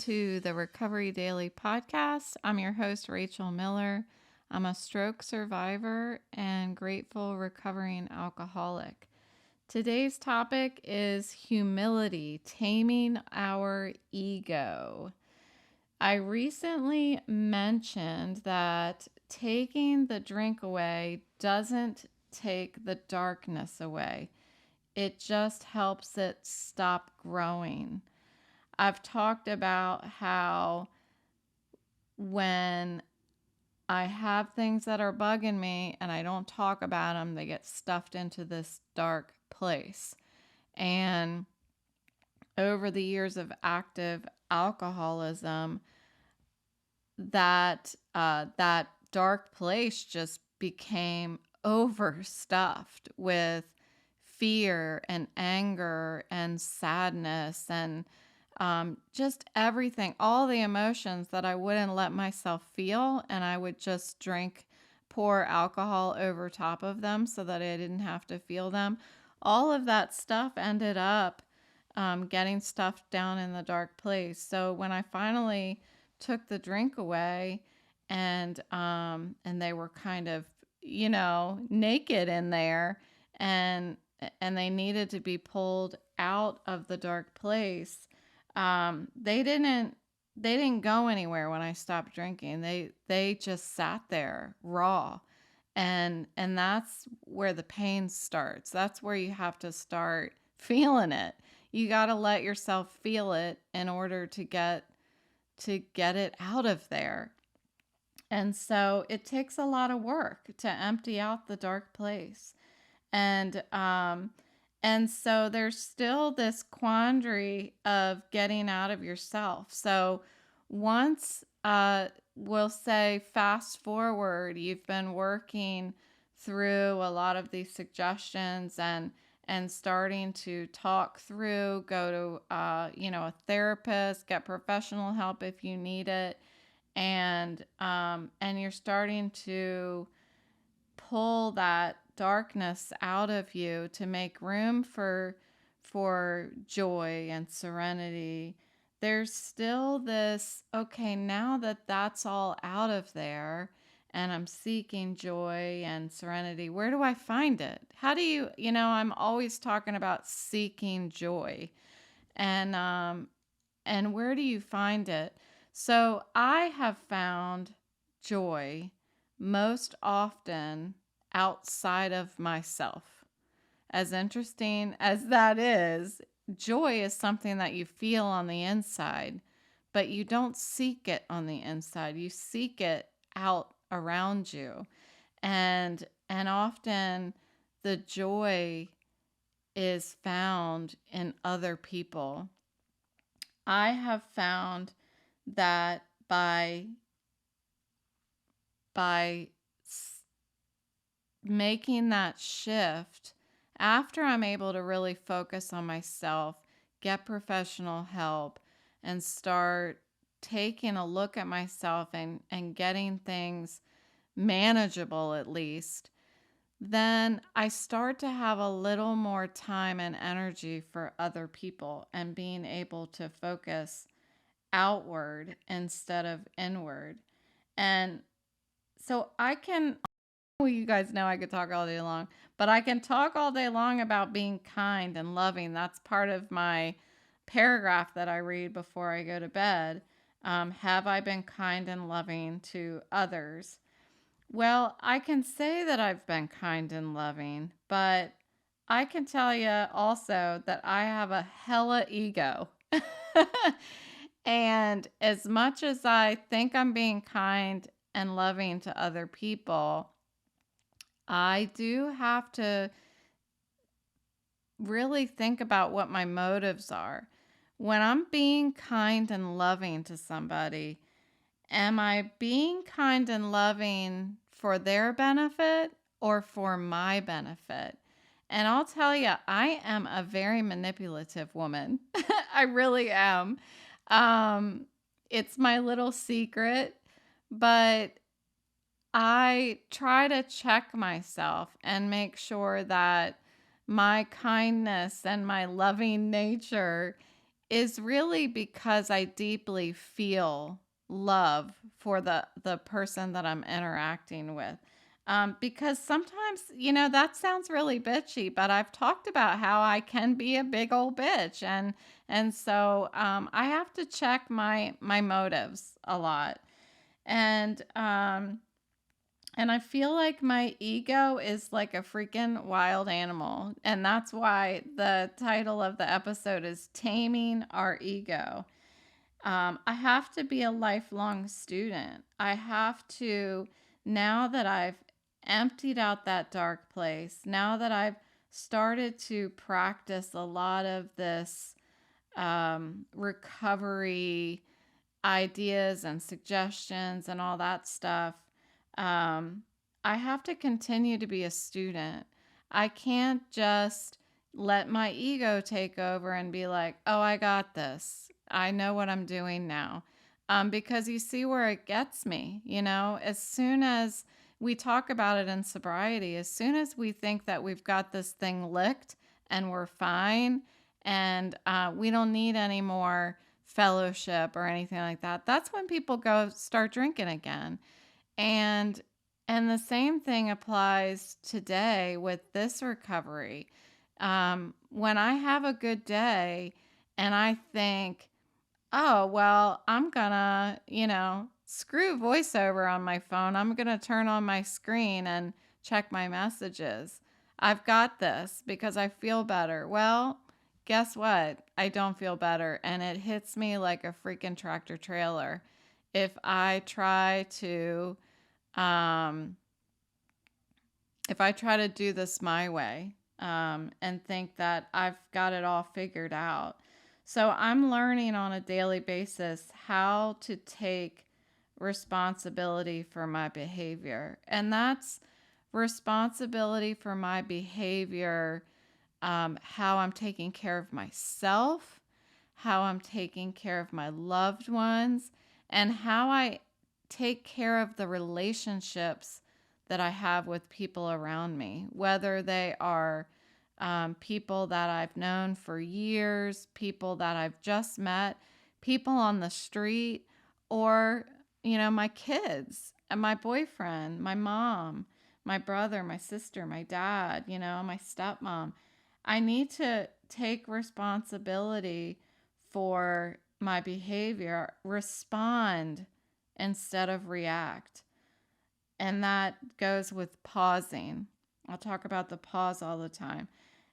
to the Recovery Daily podcast. I'm your host, Rachel Miller. I'm a stroke survivor and grateful recovering alcoholic. Today's topic is humility, taming our ego. I recently mentioned that taking the drink away doesn't take the darkness away. It just helps it stop growing. I've talked about how when I have things that are bugging me and I don't talk about them, they get stuffed into this dark place. And over the years of active alcoholism, that dark place just became overstuffed with fear and anger and sadness and just everything, all the emotions that I wouldn't let myself feel, and I would just pour alcohol over top of them so that I didn't have to feel them. All of that stuff ended up getting stuffed down in the dark place. So when I finally took the drink away, and they were kind of, naked in there, and they needed to be pulled out of the dark place. They didn't go anywhere when I stopped drinking. They just sat there raw. And that's where the pain starts. That's where you have to start feeling it. You got to let yourself feel it in order to get it out of there. And so it takes a lot of work to empty out the dark place. And so there's still this quandary of getting out of yourself. So once we'll say fast forward, you've been working through a lot of these suggestions and starting to talk through, go to a therapist, get professional help if you need it, and you're starting to pull that darkness out of you to make room for joy and serenity. There's still this, okay, now that that's all out of there and I'm seeking joy and serenity, where do I find it? How do I'm always talking about seeking joy, and where do you find it? So I have found joy most often outside of myself. As interesting as that is, joy is something that you feel on the inside, but you don't seek it on the inside. You seek it out around you. And often the joy is found in other people. I have found that by making that shift, after I'm able to really focus on myself, get professional help, and start taking a look at myself and getting things manageable at least, then I start to have a little more time and energy for other people and being able to focus outward instead of inward. And so you guys know I could talk all day long, but I can talk all day long about being kind and loving. That's part of my paragraph that I read before I go to bed. Have I been kind and loving to others? Well, I can say that I've been kind and loving, but I can tell you also that I have a hella ego. And as much as I think I'm being kind and loving to other people, I do have to really think about what my motives are. When I'm being kind and loving to somebody, am I being kind and loving for their benefit or for my benefit? And I'll tell you, I am a very manipulative woman. I really am. It's my little secret, but I try to check myself and make sure that my kindness and my loving nature is really because I deeply feel love for the person that I'm interacting with. Because sometimes, that sounds really bitchy, but I've talked about how I can be a big old bitch, and so I have to check my motives a lot, and I feel like my ego is like a freaking wild animal. And that's why the title of the episode is Taming Our Ego. I have to be a lifelong student. I have to, now that I've emptied out that dark place, now that I've started to practice a lot of this recovery ideas and suggestions and all that stuff, um, I have to continue to be a student. I can't just let my ego take over and be like, oh, I got this. I know what I'm doing now. Because you see where it gets me, as soon as we talk about it in sobriety, as soon as we think that we've got this thing licked and we're fine and we don't need any more fellowship or anything like that, that's when people go start drinking again. And the same thing applies today with this recovery. When I have a good day and I think, oh, well, I'm gonna, screw voiceover on my phone. I'm gonna turn on my screen and check my messages. I've got this because I feel better. Well, guess what? I don't feel better. And it hits me like a freaking tractor trailer if I try to um, do this my way, and think that I've got it all figured out. So I'm learning on a daily basis how to take responsibility for my behavior. And that's responsibility for my behavior, how I'm taking care of myself, how I'm taking care of my loved ones, and how I take care of the relationships that I have with people around me, whether they are people that I've known for years, people that I've just met, people on the street, or, my kids and my boyfriend, my mom, my brother, my sister, my dad, my stepmom. I need to take responsibility for my behavior, respond instead of react. And that goes with pausing. I'll talk about the pause all the time.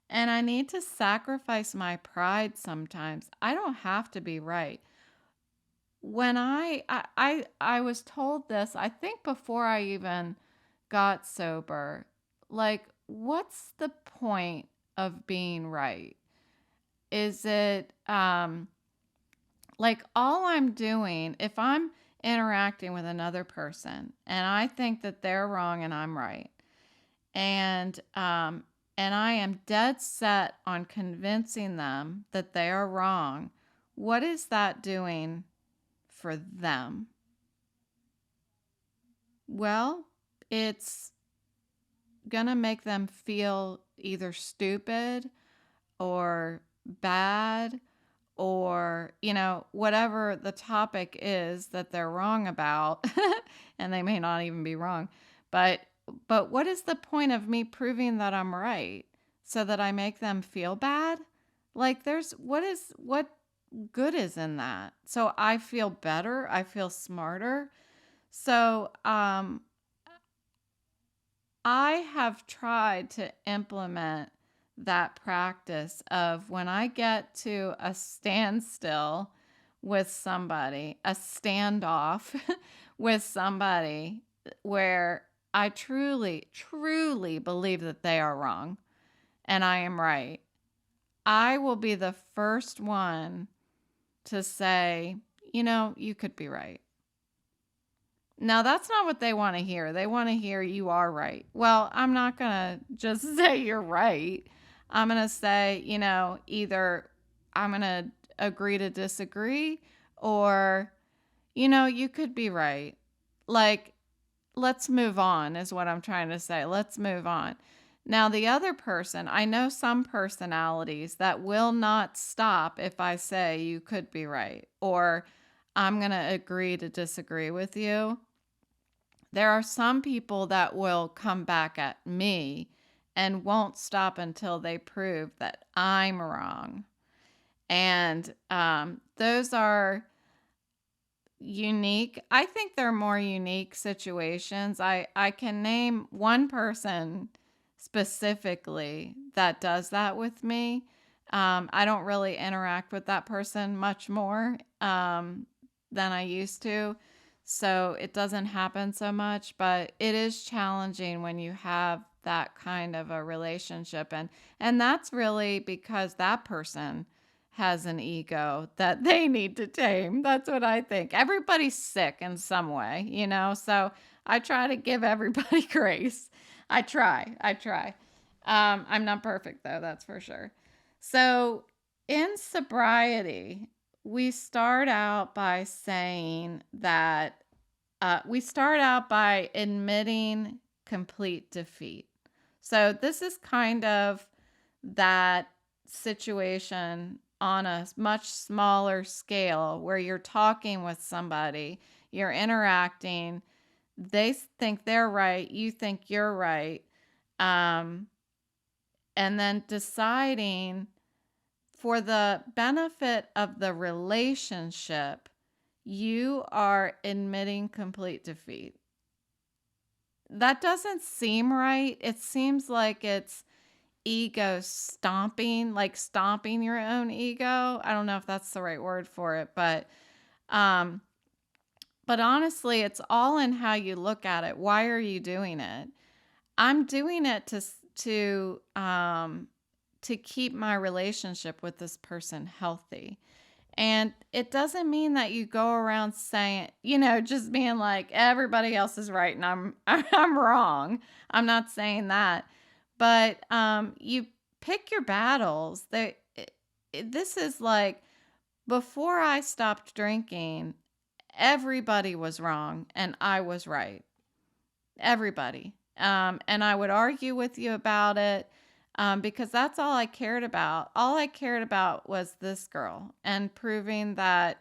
And I need to sacrifice my pride sometimes. I don't have to be right. When I was told this, I think before I even got sober, like, what's the point of being right? Is it like all I'm doing, if I'm interacting with another person and I think that they're wrong and I'm right, and I am dead set on convincing them that they are wrong, what is that doing for them? Well, it's gonna make them feel either stupid or bad, or, whatever the topic is that they're wrong about. And they may not even be wrong. But what is the point of me proving that I'm right so that I make them feel bad? Like, what good is in that? So I feel better, I feel smarter. So I have tried to implement that practice of when I get to a standstill with somebody, a standoff with somebody where I truly, truly believe that they are wrong and I am right, I will be the first one to say, you could be right. Now, that's not what they want to hear. They want to hear you are right. Well, I'm not going to just say you're right. I'm going to say, either I'm going to agree to disagree, or, you could be right. Like, let's move on is what I'm trying to say. Let's move on. Now, the other person, I know some personalities that will not stop if I say you could be right or I'm going to agree to disagree with you. There are some people that will come back at me and won't stop until they prove that I'm wrong. And those are unique. I think they're more unique situations. I can name one person specifically that does that with me. I don't really interact with that person much more than I used to. So it doesn't happen so much, but it is challenging when you have that kind of a relationship. And that's really because that person has an ego that they need to tame. That's what I think. Everybody's sick in some way, you know? So I try to give everybody grace. I try. I'm not perfect though, that's for sure. So in sobriety, we start out by saying that we start out by admitting complete defeat. So this is kind of that situation on a much smaller scale where you're talking with somebody, you're interacting, they think they're right, you think you're right, um, and then deciding for the benefit of the relationship, you are admitting complete defeat. That doesn't seem right. It seems like it's ego stomping, like stomping your own ego. I don't know if that's the right word for it, um but honestly, it's all in how you look at it. Why are you doing it? I'm doing it to keep my relationship with this person healthy. And it doesn't mean that you go around saying, just being like everybody else is right and I'm I'm wrong. I'm not saying that. But you pick your battles. This is like before I stopped drinking, everybody was wrong and I was right. Everybody. And I would argue with you about it because that's all I cared about. All I cared about was this girl and proving that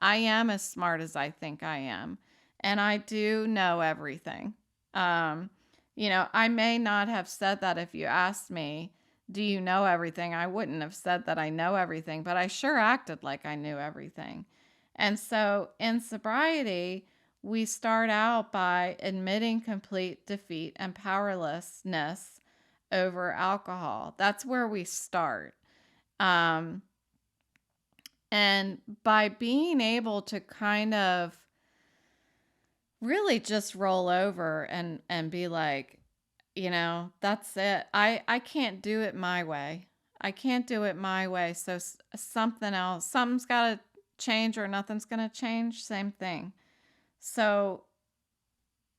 I am as smart as I think I am. And I do know everything. Um, I may not have said that if you asked me, do you know everything? I wouldn't have said that I know everything, but I sure acted like I knew everything. And so in sobriety, we start out by admitting complete defeat and powerlessness over alcohol. That's where we start. Um, and by being able to kind of really just roll over and be like, that's it. I can't do it my way. I can't do it my way. So something's got to change or nothing's going to change. Same thing. So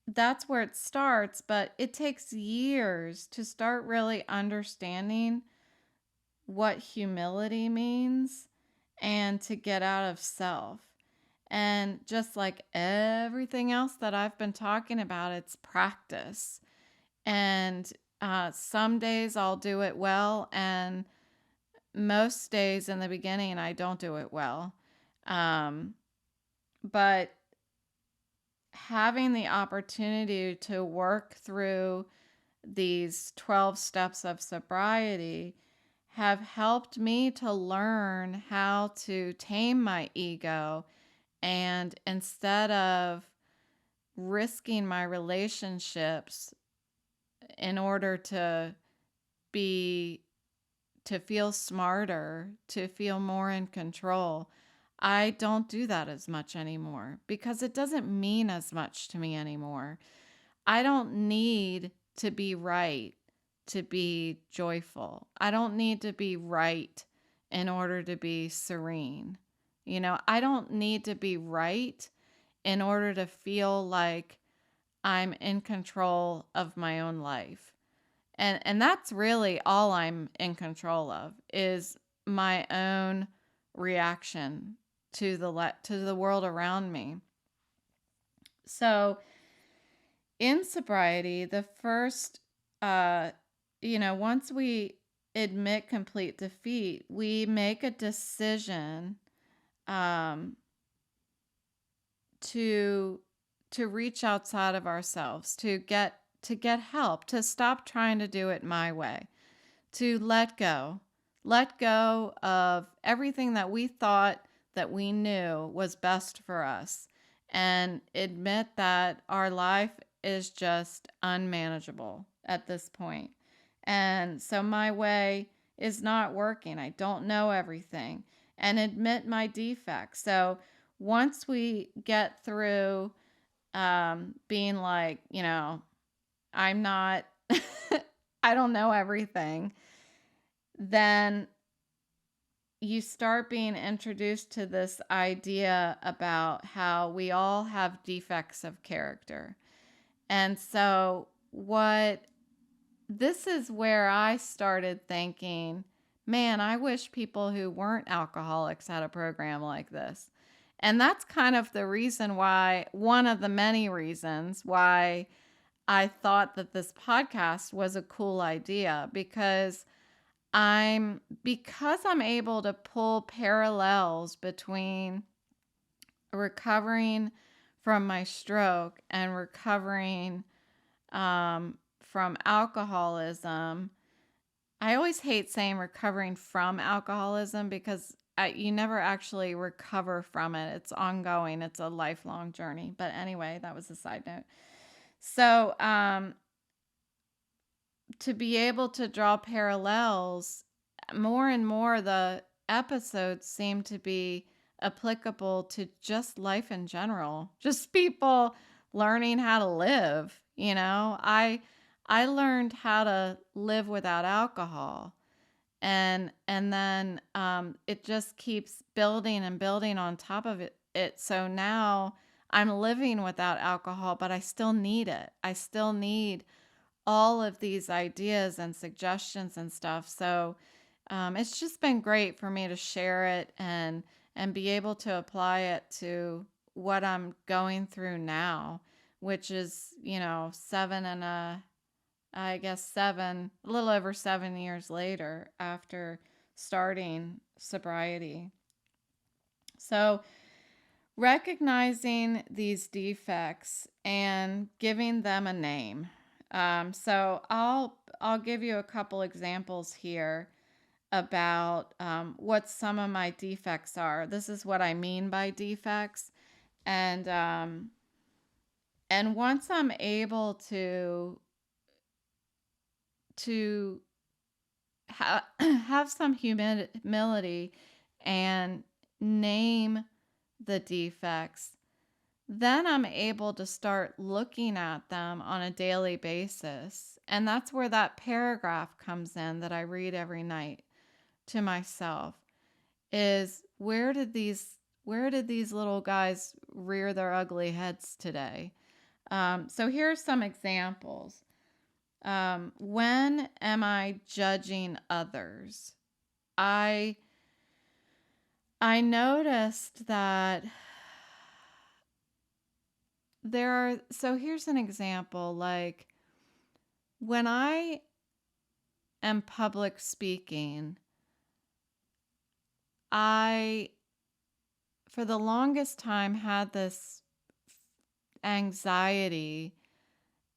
that's where it starts, but it takes years to start really understanding what humility means and to get out of self. And just like everything else that I've been talking about, it's practice. And some days I'll do it well, and most days in the beginning I don't do it well. But having the opportunity to work through these 12 steps of sobriety have helped me to learn how to tame my ego. And instead of risking my relationships in order be to feel smarter, to feel more in control, I don't do that as much anymore because it doesn't mean as much to me anymore. I don't need to be right to be joyful. I don't need to be right in order to be serene. I don't need to be right in order to feel like I'm in control of my own life. And that's really all I'm in control of is my own reaction to the world around me. So in sobriety, the first once we admit complete defeat, we make a decision um, to to reach outside of ourselves, to get help, to stop trying to do it my way, to let go of everything that we thought that we knew was best for us, and admit that our life is just unmanageable at this point. And so my way is not working. I don't know everything, and admit my defects. So once we get through being like, I'm not, I don't know everything, then you start being introduced to this idea about how we all have defects of character. And so, this is where I started thinking, man, I wish people who weren't alcoholics had a program like this. And that's kind of the reason why, one of the many reasons why I thought that this podcast was a cool idea, because I'm able to pull parallels between recovering from my stroke and recovering from alcoholism. I always hate saying recovering from alcoholism, because you never actually recover from it. It's ongoing. It's a lifelong journey. But anyway, that was a side note. So, to be able to draw parallels, more and more the episodes seem to be applicable to just life in general, just people learning how to live. I learned how to live without alcohol, and then it just keeps building and building on top of it. So now I'm living without alcohol, but I still need it. I still need all of these ideas and suggestions and stuff. So it's just been great for me to share it and be able to apply it to what I'm going through now, which is, a little over 7 years later after starting sobriety. So recognizing these defects and giving them a name. So I'll give you a couple examples here about what some of my defects are. This is what I mean by defects, and once I'm able to have some humility and name the defects, then I'm able to start looking at them on a daily basis. And that's where that paragraph comes in that I read every night to myself, is where did these little guys rear their ugly heads today? So here are some examples. When am I judging others? I noticed that so here's an example. Like, when I am public speaking, I, for the longest time, had this anxiety,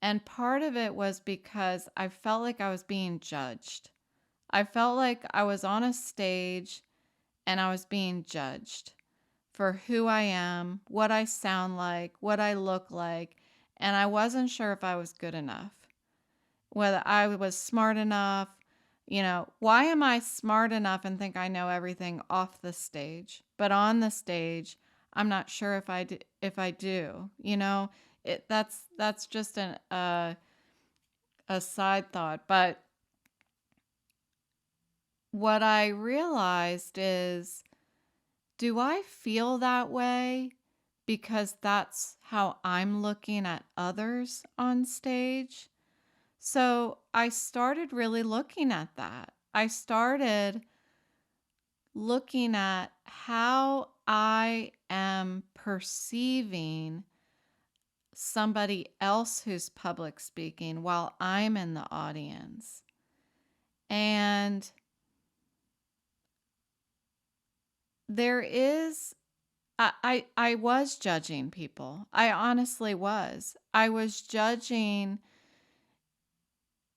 and part of it was because I felt like I was being judged. I felt like I was on a stage and I was being judged for who I am, what I sound like, what I look like, and I wasn't sure if I was good enough, whether I was smart enough. Why am I smart enough and think I know everything off the stage, but on the stage, I'm not sure if I do. That's just a side thought. But what I realized is, do I feel that way because that's how I'm looking at others on stage? So I started really looking at that. I started looking at how I am perceiving somebody else who's public speaking while I'm in the audience. And there is, I was judging people. I honestly was. I was judging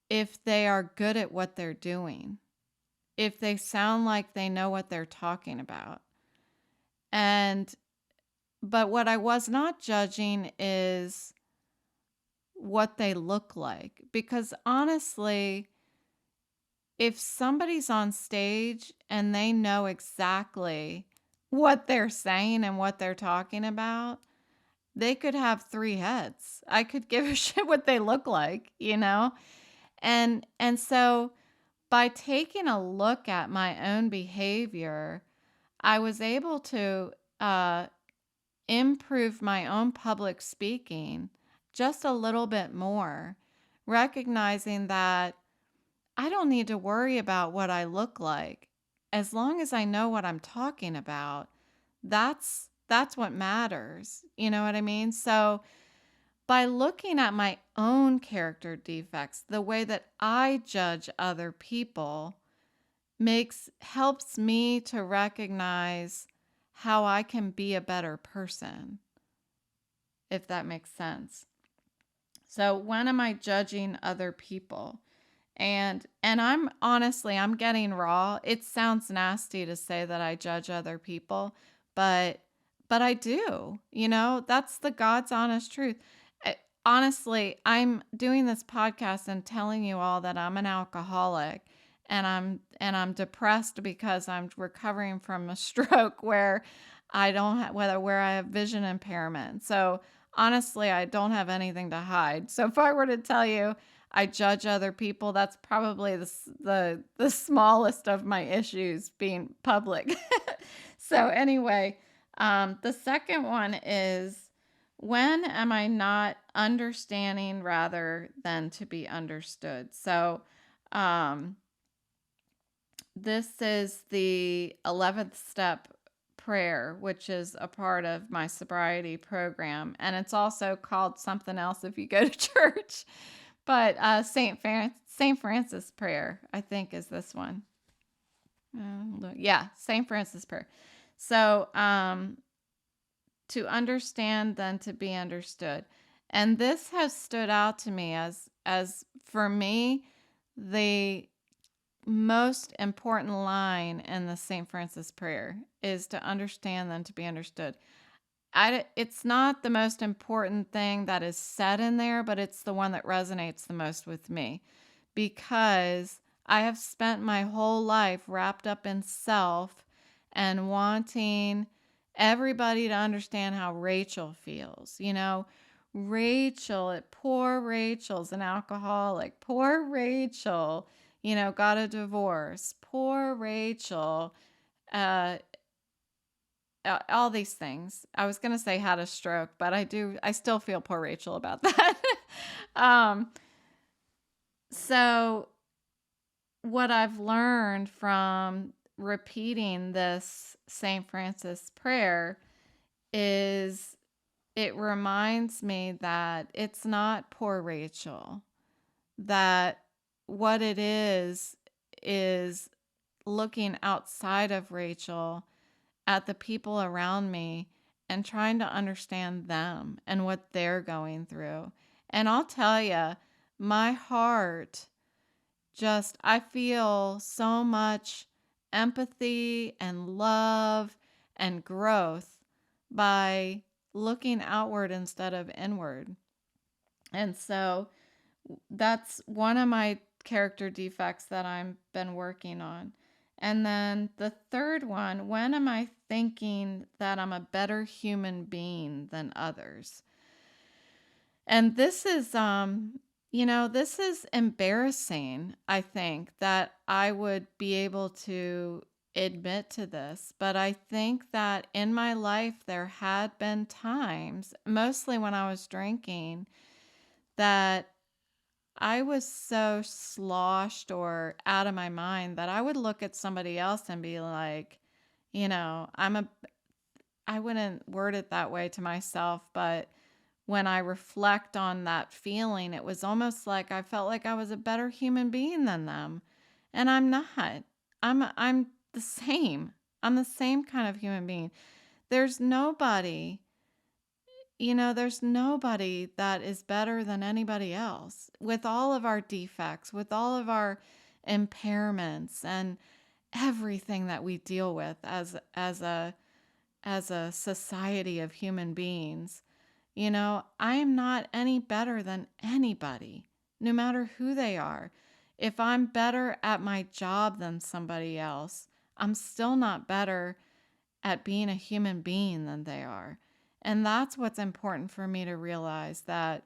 if they are good at what they're doing, if they sound like they know what they're talking about. And, but what I was not judging is what they look like. Because honestly, if somebody's on stage and they know exactly what they're saying and what they're talking about, they could have three heads. I could give a shit what they look like, you know? And so by taking a look at my own behavior, I was able to improve my own public speaking just a little bit more, recognizing that I don't need to worry about what I look like. As long as I know what I'm talking about, that's what matters. You know what I mean? So by looking at my own character defects, the way that I judge other people helps me to recognize how I can be a better person, if that makes sense. So when am I judging other people? And I'm getting raw. It sounds nasty to say that I judge other people, but but I do. You know, that's the God's honest truth. I, Honestly, I'm doing this podcast and telling you all that I'm an alcoholic and I'm depressed because I'm recovering from a stroke where I don't have where I have vision impairment. So honestly, I don't have anything to hide. So if I were to tell you I judge other people, that's probably the smallest of my issues being public. So anyway, the second one is, when am I not understanding rather than to be understood? So um, this is the 11th step prayer, which is a part of my sobriety program. And it's also called something else if you go to church. But Saint Francis prayer, I think, is this one. Yeah, Saint Francis prayer. So to understand than to be understood. And this has stood out to me as for me, the most important line in the St. Francis prayer is to understand than to be understood. It's not the most important thing that is said in there, but it's the one that resonates the most with me because I have spent my whole life wrapped up in self and wanting everybody to understand how Rachel feels. You know, poor Rachel's an alcoholic. Poor Rachel, you know, got a divorce. Poor Rachel, uh, all these things. I was going to say had a stroke, but I still feel poor Rachel about that. um, so what I've learned from repeating this St. Francis prayer is it reminds me that it's not poor Rachel, that what it is looking outside of Rachel at the people around me and trying to understand them and what they're going through. And I'll tell you, my heart I feel so much empathy and love and growth by looking outward instead of inward. And so that's one of my character defects that I've been working on. And then the third one, when am I thinking that I'm a better human being than others? And this is this is embarrassing, I think, that I would be able to admit to this, but I think that in my life there had been times, mostly when I was drinking, that I was so sloshed or out of my mind that I would look at somebody else and be like, you know, I wouldn't word it that way to myself, but when I reflect on that feeling, it was almost like I felt like I was a better human being than them. And I'm not. I'm the same. I'm the same kind of human being. There's nobody, there's nobody that is better than anybody else, with all of our defects, with all of our impairments and everything that we deal with as a society of human beings. I am not any better than anybody, no matter who they are. If I'm better at my job than somebody else, I'm still not better at being a human being than they are. And that's what's important for me to realize, that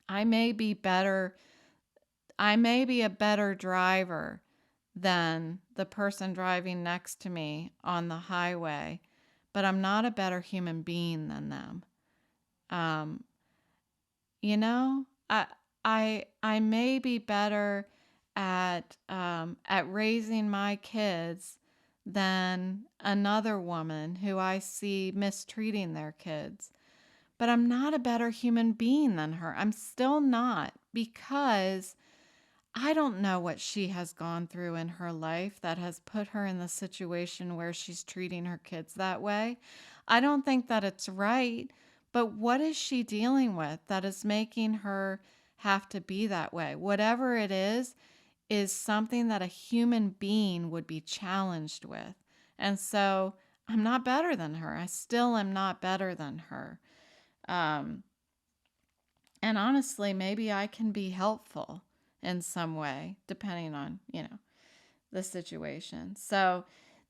I may be better, I may be a better driver than the person driving next to me on the highway, but I'm not a better human being than them. Um, you know, I I may be better at raising my kids than another woman who I see mistreating their kids. But I'm not a better human being than her. I'm still not, because I don't know what she has gone through in her life that has put her in the situation where she's treating her kids that way. I don't think that it's right, but what is she dealing with that is making her have to be that way? Whatever it is something that a human being would be challenged with. And so I'm not better than her. I still am not better than her. Um, and honestly, maybe I can be helpful in some way, depending on, the situation. So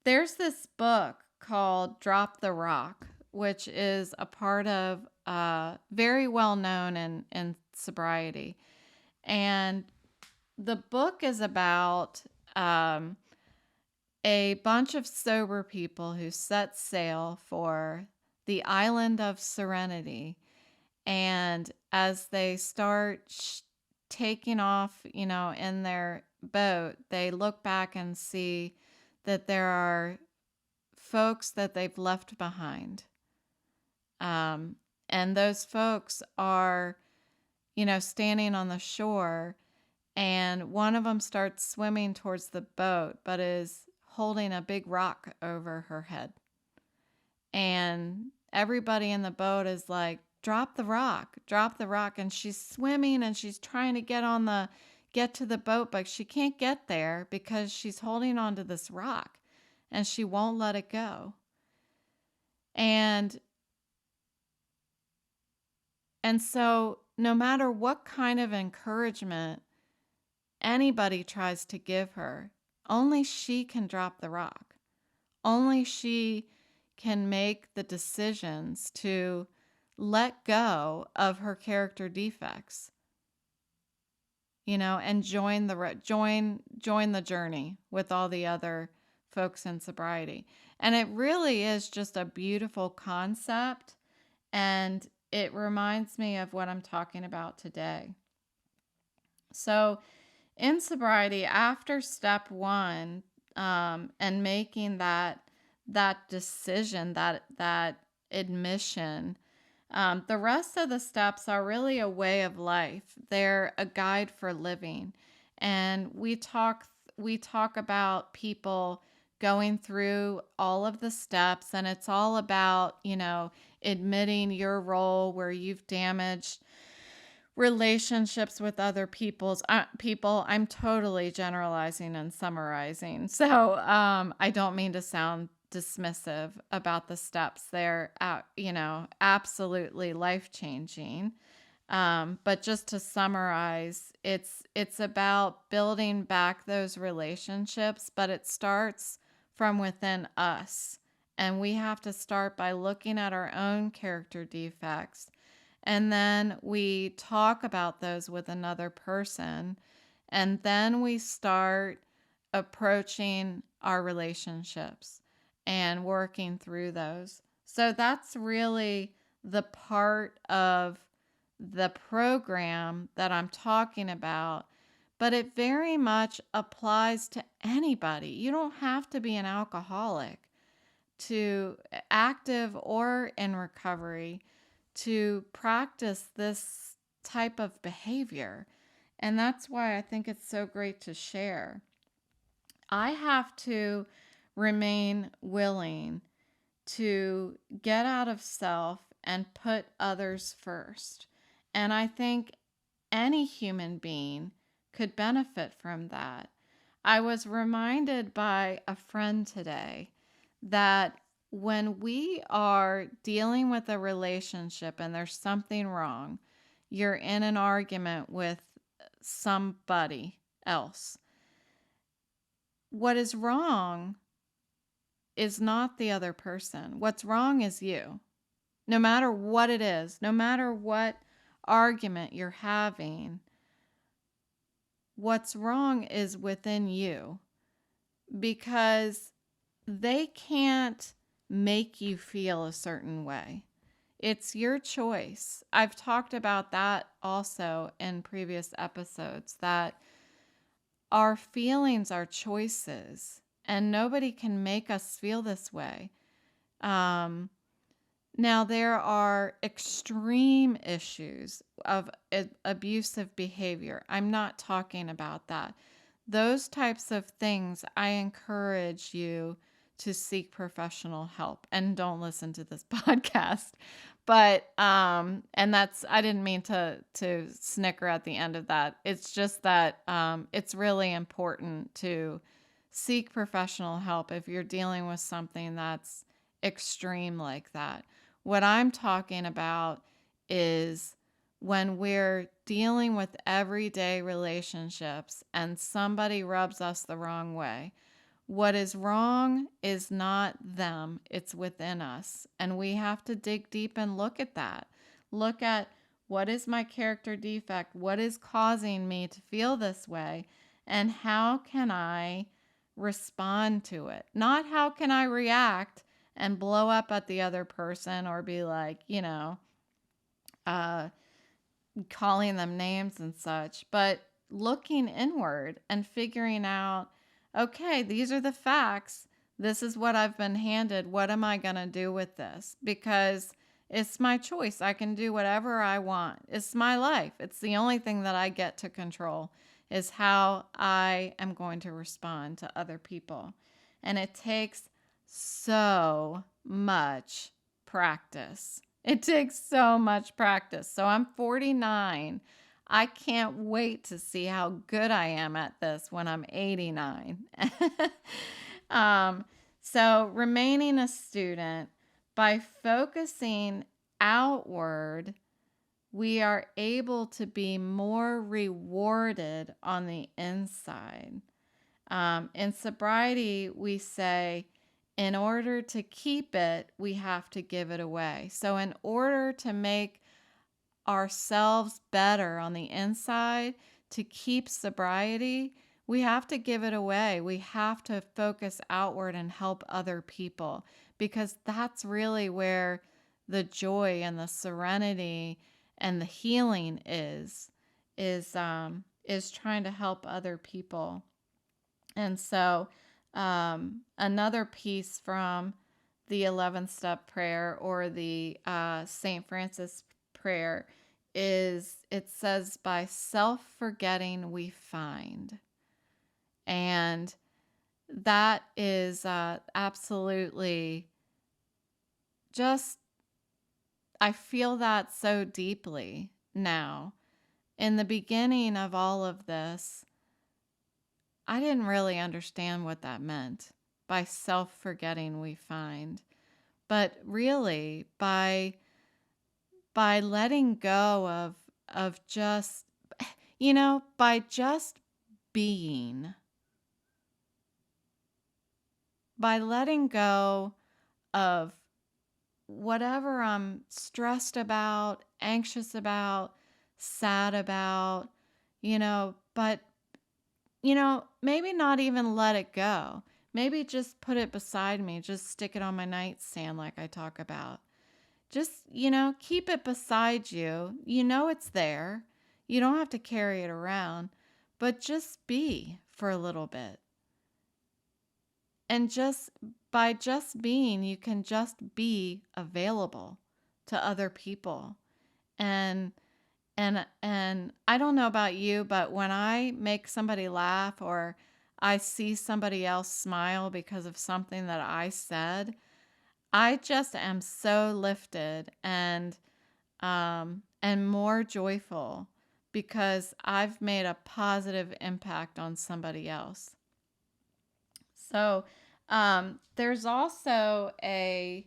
there's this book called Drop the Rock, which is a part of very well known in sobriety. And the book is about a bunch of sober people who set sail for the island of Serenity. And as they start taking off, in their boat, they look back and see that there are folks that they've left behind. Um, and those folks are, standing on the shore, and one of them starts swimming towards the boat, but is holding a big rock over her head. And everybody in the boat is like, drop the rock, drop the rock. And she's swimming and she's trying to get to the boat, but she can't get there because she's holding onto this rock and she won't let it go. And so no matter what kind of encouragement anybody tries to give her, only she can drop the rock. Only she can make the decisions to let go of her character defects, and join the journey with all the other folks in sobriety. And it really is just a beautiful concept, and it reminds me of what I'm talking about today. So in sobriety, after step one, and making that decision, that admission, the rest of the steps are really a way of life. They're a guide for living, and we talk about people going through all of the steps, and it's all about admitting your role where you've damaged relationships with other people. I'm totally generalizing and summarizing, so I don't mean to sound dismissive about the steps. They're absolutely life changing. But just to summarize, it's about building back those relationships, but it starts from within us, and we have to start by looking at our own character defects, and then we talk about those with another person, and then we start approaching our relationships and working through those. So that's really the part of the program that I'm talking about, but it very much applies to anybody. You don't have to be an alcoholic to active or in recovery to practice this type of behavior. And that's why I think it's so great to share. I have to remain willing to get out of self and put others first. And I think any human being could benefit from that. I was reminded by a friend today that when we are dealing with a relationship and there's something wrong, you're in an argument with somebody else. What is wrong is not the other person. What's wrong is you. No matter what it is, no matter what argument you're having, what's wrong is within you, because they can't make you feel a certain way. It's your choice. I've talked about that also in previous episodes, that our feelings are choices and nobody can make us feel this way. Um, Now, there are extreme issues of abusive behavior. I'm not talking about that. Those types of things, I encourage you to seek professional help and don't listen to this podcast. But and that's, I didn't mean to snicker at the end of that. It's just that it's really important to seek professional help if you're dealing with something that's extreme like that. What I'm talking about is when we're dealing with everyday relationships and somebody rubs us the wrong way. What is wrong is not them, it's within us. And we have to dig deep and look at that. Look at, what is my character defect? What is causing me to feel this way? And how can I respond to it? Not how can I react and blow up at the other person or be like, uh, calling them names and such, but looking inward and figuring out, okay, these are the facts. This is what I've been handed. What am I going to do with this? Because it's my choice. I can do whatever I want. It's my life. It's the only thing that I get to control, is how I am going to respond to other people. And it takes so much practice. It takes so much practice. So I'm 49. I can't wait to see how good I am at this when I'm 89. um, so remaining a student, by focusing outward, we are able to be more rewarded on the inside. In sobriety, we say, in order to keep it, we have to give it away. So in order to make ourselves better on the inside, to keep sobriety, we have to give it away. We have to focus outward and help other people, because that's really where the joy and the serenity and the healing is trying to help other people. And so, another piece from the 11th step prayer, or the St. Francis prayer, is, it says, by self forgetting we find. And that is absolutely just, I feel that so deeply now. In the beginning of all of this, I didn't really understand what that meant. By self forgetting we find. But really, by letting go of just, by just being, by letting go of whatever I'm stressed about, anxious about, sad about, but maybe not even let it go. Maybe just put it beside me, just stick it on my nightstand like I talk about. Just, keep it beside you. You know it's there. You don't have to carry it around, but just be for a little bit. And by just being, you can just be available to other people. And and I don't know about you, but when I make somebody laugh, or I see somebody else smile because of something that I said, I just am so lifted and more joyful because I've made a positive impact on somebody else. So there's also a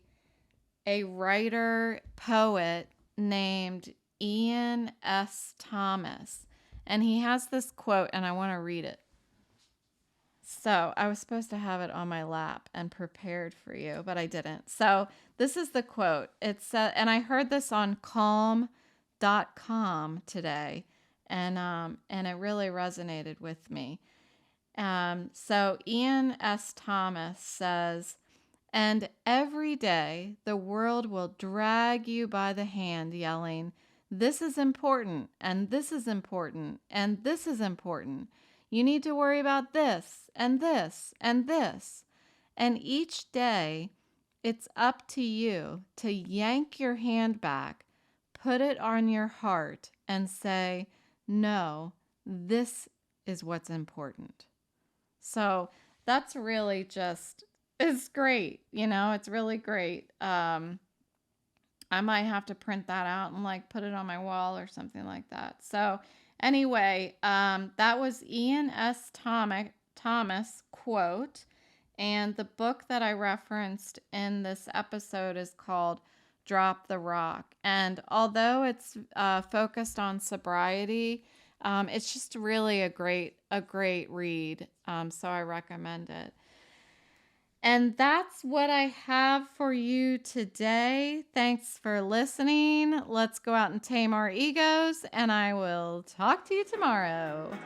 writer poet named Ian S. Thomas, and he has this quote, and I want to read it. So I was supposed to have it on my lap and prepared for you, but I didn't. So this is the quote. It's and I heard this on calm.com today, and it really resonated with me. So Ian S. Thomas says, "And every day the world will drag you by the hand, yelling, 'This is important, and this is important, and this is important. You need to worry about this, and this, and this.' And each day it's up to you to yank your hand back, put it on your heart, and say, 'No, this is what's important.'" So that's really just, it's great. It's really great. I might have to print that out and like put it on my wall or something like that. So anyway, that was Ian S. Thomas quote. And the book that I referenced in this episode is called Drop the Rock. And although it's focused on sobriety, it's just really a great read. So I recommend it. And that's what I have for you today. Thanks for listening. Let's go out and tame our egos, and I will talk to you tomorrow.